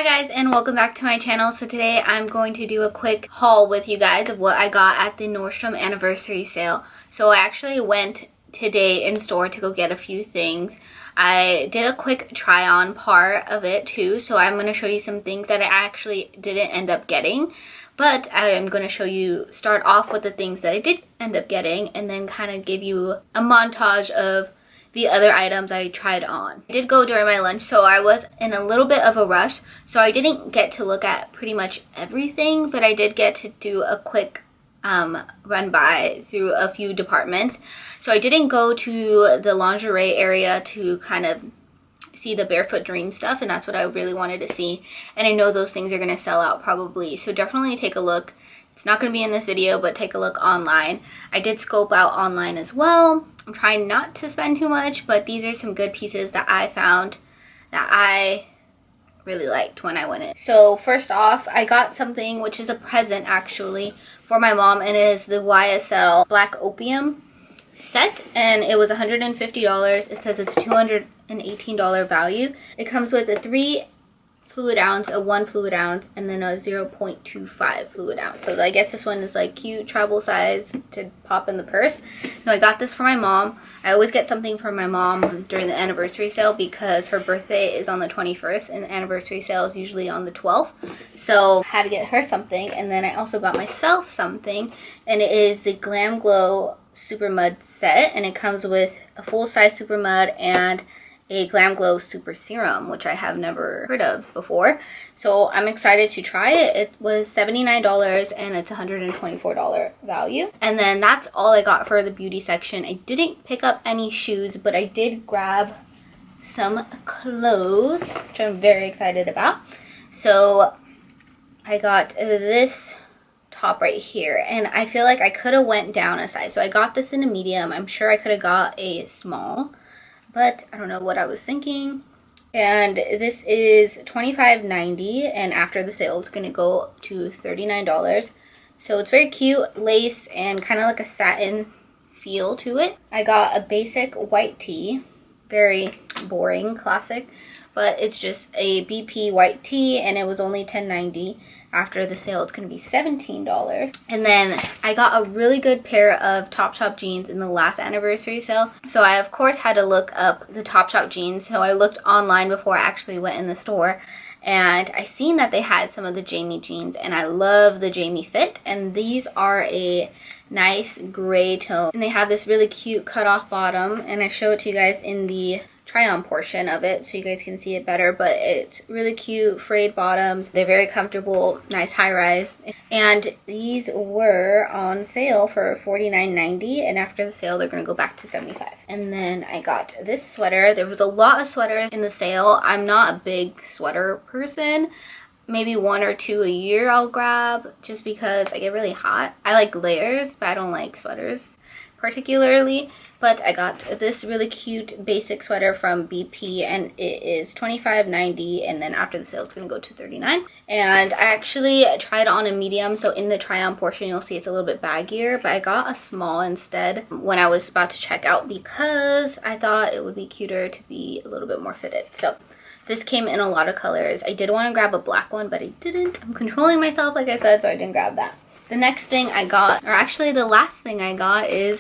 Hi guys, and welcome back to my channel. So today I'm going to do a quick haul with you guys of what I got at the Nordstrom Anniversary sale. So I actually went today in store to go get a few things. I did a quick try on part of it too, so I'm going to show you some things that I actually didn't end up getting. But I am going to show you, start off with the things that I did end up getting, and then kind of give you a montage of the other items I tried on. I did go during my lunch, so I was in a little bit of a rush, so I didn't get to look at pretty much everything, but I did get to do a quick run by through a few departments. So I didn't go to the lingerie area to kind of see the Barefoot Dream stuff, and that's what I really wanted to see, and I know those things are going to sell out probably, so definitely take a look. It's not going to be in this video, but take a look online. I did scope out online as well. I'm trying not to spend too much, but these are some good pieces that I found that I really liked when I went in. So first off, I got something which is a present actually for my mom, and it is the YSL Black Opium set, and it was $150. It says it's $218 value. It comes with a 3 fluid ounce, a 1 fluid ounce, and then a 0.25 fluid ounce. So I guess this one is like cute travel size to pop in the purse. So I got this for my mom. I always get something for my mom during the anniversary sale because her birthday is on the 21st and the anniversary sale is usually on the 12th. So I had to get her something, and then I also got myself something, and it is the Glam Glow Super Mud set, and it comes with a full-size Super Mud and a Glam Glow Super Serum, which I have never heard of before. So I'm excited to try it. It was $79 and it's $124 value. And then that's all I got for the beauty section. I didn't pick up any shoes, but I did grab some clothes, which I'm very excited about. So I got this top right here, and I feel like I could have went down a size. So I got this in a medium. I'm sure I could have got a small, but I don't know what I was thinking. And this is $25.90, and after the sale it's going to go to $39. So it's very cute, lace and kind of like a satin feel to it. I got a basic white tee, very boring, classic, but it's just a BP white tee, and it was only $10.90. After the sale, it's going to be $17. And then I got a really good pair of Topshop jeans in the last anniversary sale. So I, of course, had to look up the Topshop jeans. So I looked online before I actually went in the store. And I seen that they had some of the Jamie jeans. And I love the Jamie fit. And these are a nice gray tone. And they have this really cute cut-off bottom. And I show it to you guys in the try-on portion of it so you guys can see it better, but it's really cute frayed bottoms. They're very comfortable, nice high-rise, and these were on sale for $49.90, and after the sale they're gonna go back to $75. And then I got this sweater. There was a lot of sweaters in the sale. I'm not a big sweater person. Maybe 1 or 2 a year I'll grab just because I get really hot. I like layers, but I don't like sweaters particularly. But I got this really cute basic sweater from BP, and it is $25.90, and then after the sale it's going to go to $39. And I actually tried on a medium, so in the try-on portion you'll see it's a little bit baggier, but I got a small instead when I was about to check out because I thought it would be cuter to be a little bit more fitted. So this came in a lot of colors. I did want to grab a black one, but I didn't. I'm controlling myself, like I said, so I didn't grab that. The next thing I got, or actually the last thing I got, is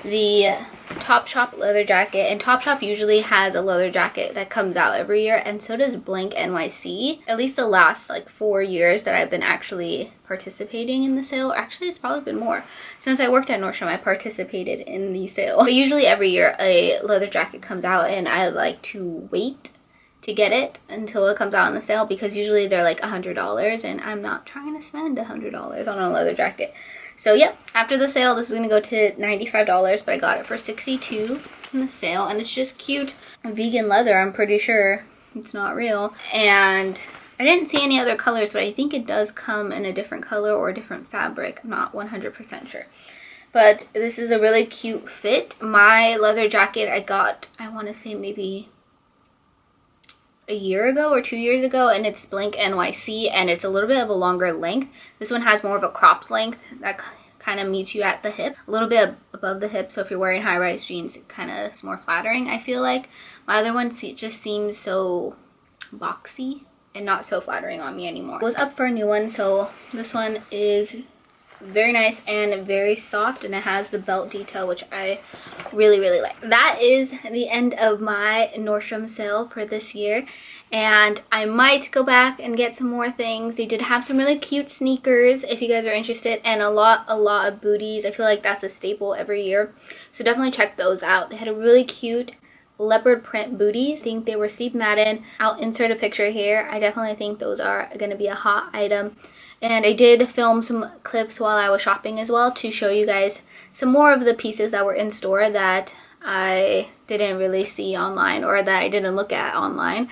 the Topshop leather jacket. And Topshop usually has a leather jacket that comes out every year, and so does Blank NYC. At least the last like 4 years that I've been actually participating in the sale. Actually, it's probably been more. Since I worked at Nordstrom, I participated in the sale. But usually every year a leather jacket comes out, and I like to wait to get it until it comes out on the sale because usually they're like $100, and I'm not trying to spend $100 on a leather jacket. So yeah, after the sale this is going to go to $95, but I got it for $62 in the sale, and it's just cute vegan leather. I'm pretty sure it's not real, and I didn't see any other colors, but I think it does come in a different color or a different fabric. I'm not 100% sure. But this is a really cute fit. My leather jacket I got, I want to say maybe a year ago or 2 years ago, and it's Blank NYC, and it's a little bit of a longer length. This one has more of a cropped length that kind of meets you at the hip, a little bit above the hip, so if you're wearing high-rise jeans it kind of is more flattering, I feel like. My other one just seems so boxy, and not so flattering on me anymore. I was up for a new one, so this one is very nice and very soft, and it has the belt detail, which I really like. That is the end of my Nordstrom sale for this year, and I might go back and get some more things. They did have some really cute sneakers if you guys are interested, and a lot of booties. I feel like that's a staple every year, so definitely check those out. They had a really cute leopard print booties. I think they were Steve Madden. I'll insert a picture here. I definitely think those are going to be a hot item. And I did film some clips while I was shopping as well to show you guys some more of the pieces that were in store that I didn't really see online, or that I didn't look at online,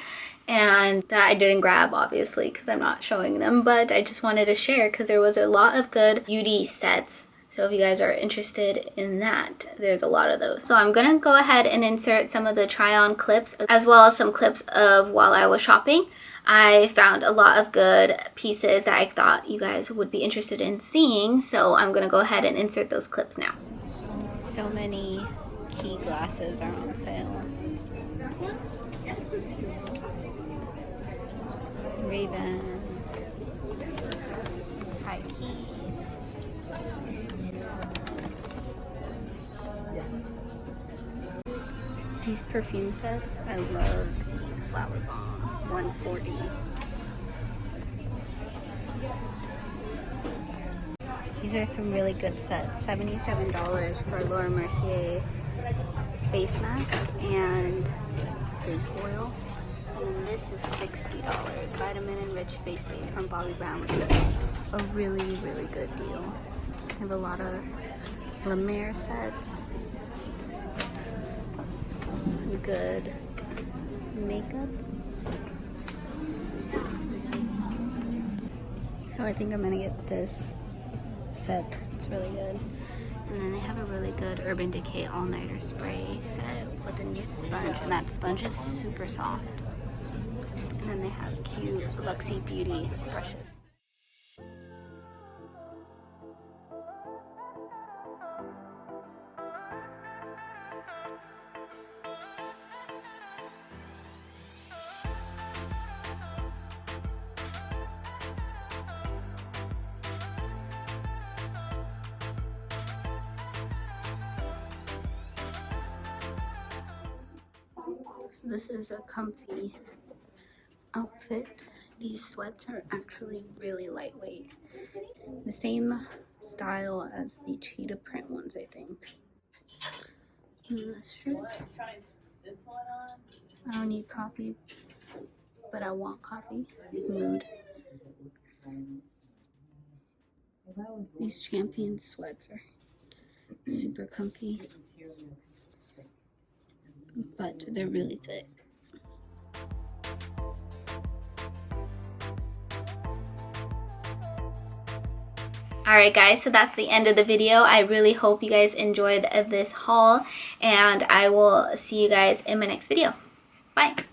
and that I didn't grab, obviously, because I'm not showing them. But I just wanted to share because there was a lot of good beauty sets. So if you guys are interested in that, there's a lot of those. So I'm gonna go ahead and insert some of the try-on clips, as well as some clips of while I was shopping. I found a lot of good pieces that I thought you guys would be interested in seeing, so I'm gonna go ahead and insert those clips now. So many key glasses are on sale. Ravens, high keys. These perfume sets, I love the Flower Bomb 140. These are some really good sets. $77 for Laura Mercier face mask and face oil. And then this is $60. Vitamin Enriched Face Base from Bobbi Brown, which is a really good deal. I have a lot of La Mer sets. Good makeup. So I think I'm gonna get this set. It's really good. And then they have a really good Urban Decay all-nighter spray set with a new sponge, and that sponge is super soft. And then they have cute Luxie Beauty brushes. So this is a comfy outfit. These sweats are actually really lightweight. The same style as the cheetah print ones, I think. And this shirt. I don't need coffee, but I want coffee. Mood. These Champion sweats are super comfy, but they're really thick. Alright guys, so that's the end of the video. I really hope you guys enjoyed this haul, and I will see you guys in my next video. Bye!